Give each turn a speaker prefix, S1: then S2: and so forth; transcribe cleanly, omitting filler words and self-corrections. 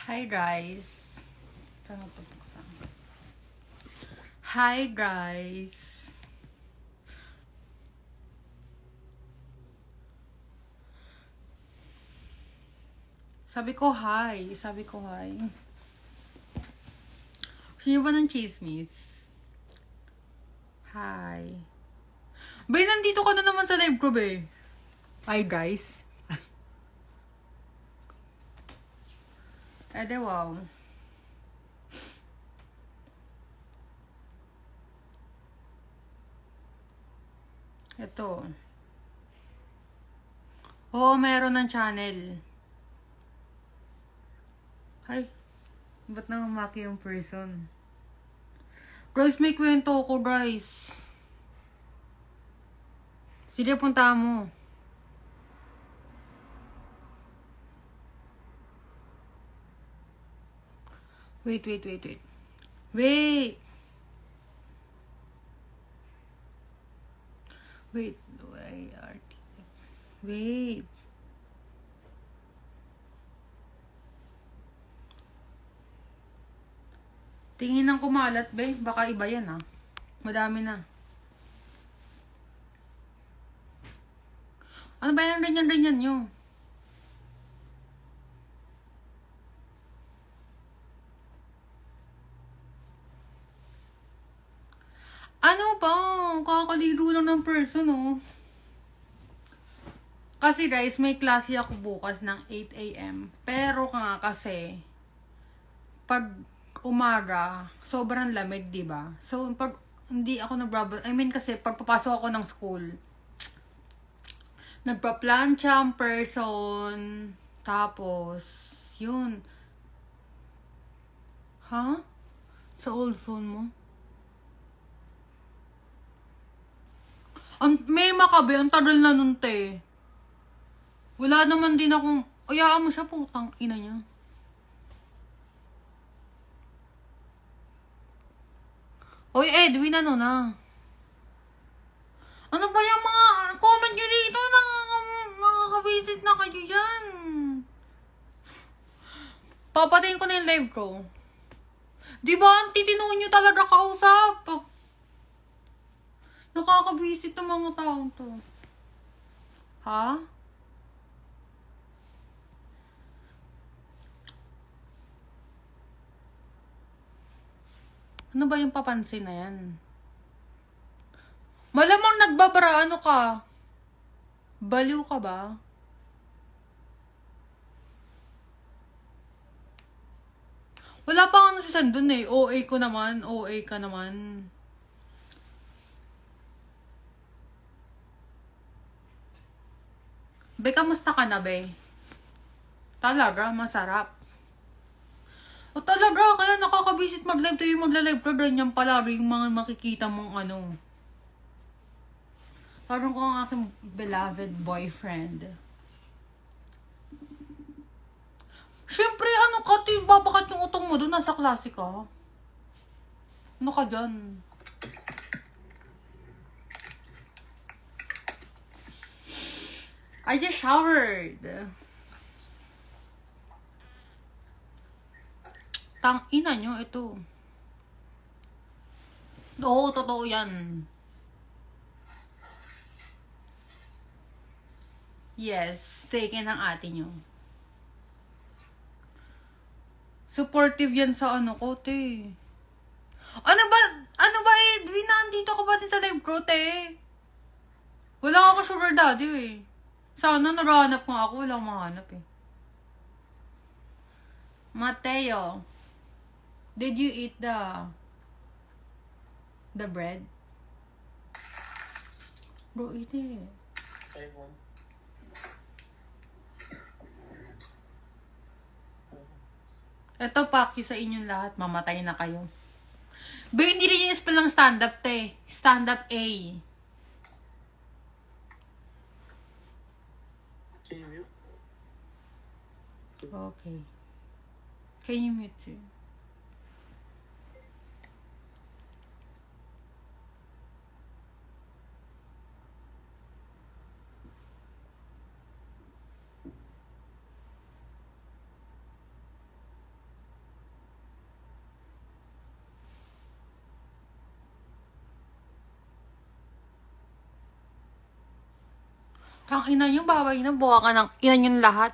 S1: Hi guys. Paano ito buksan? Hi guys. Sabi ko hi. Sino ba ng chismis? Hi. Bay, nandito ka na naman sa live ko, be. Hi guys. Ede, wow. Ito. Oo, meron ng channel. Ay, ba't namamaki yung person? Guys, may kwento ko, guys. Sige, punta mo. Wait. Wait. Tingin ng kumalat, be. Baka iba yan, ah. Madami na. Ano ba yan? Ganyan nyo. Ano ba? Kakaligo lang ng person, oh. Kasi guys, may klase ako bukas ng 8 AM. Pero nga kasi, pag umaga, sobrang lamig, diba? So, pag hindi ako kasi pag papasok ako ng school, nagpa-plancha ang person, tapos, yun. Ha? Sa old phone mo? May makabe, ang tagal na nun, te. Wala naman din akong, ayaan mo siya, putang ina niya. Oy, Edwin, ano na? Ano ba yung mga comment nyo dito? Nakakabisit na kayo yan. Papatayin ko na yung live ko. Di ba, ang titinoon nyo talaga kausap? Nakakabisit ng mga taong to. Ha? Ano ba yung papansin na yan? Malamang nagbabara, ano ka? Baliw ka ba? Wala pa nga nasisan dun eh. OA ko naman. OA ka naman. Be, kamusta ka na, be? Talaga, masarap. O talaga, kaya nakakabisit mag-live tayo magla-live ka. Ganyan pala yung mga makikita mong ano. Parang ko ang aking beloved boyfriend. Siyempre, ano ka, babakat yung utong mo doon, nasa klase ka. Ano ka dyan? I just showered. Tang ina nyo, ito. Oo, totoo yan. Yes, taken ng ate nyo. Supportive yan sa ano ko, te. Ano ba, Edwin, nandito ka ba din sa live ko, te? Wala ako sugar daddy, eh. Sana naghahanap nga ako, wala akong mahanap, eh. Mateo, did you eat the bread? Bro, eat it. Ito, paki sa inyong lahat. Mamatay na kayo. Ba, hindi rin yung spell ng stand-up, te. Stand-up A.
S2: Can you mute?
S1: Okay. Can you mute too? Tang ina nyo, babay na. Buka ka ng ina nyo lahat.